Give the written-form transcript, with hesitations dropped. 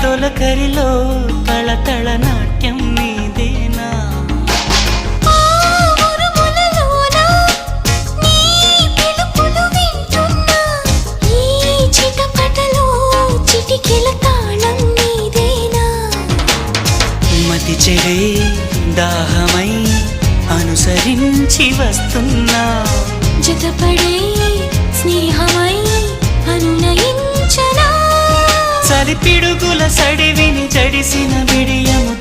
తొలకరిలో తళతళ నాట్యం నీదేనా మతి చెడే దాహమై అనుసరించి వస్తున్నా జతపడే స్నేహమై అనునయించనా చలి పిడుగుల సడివిని జడిసిన బిడియము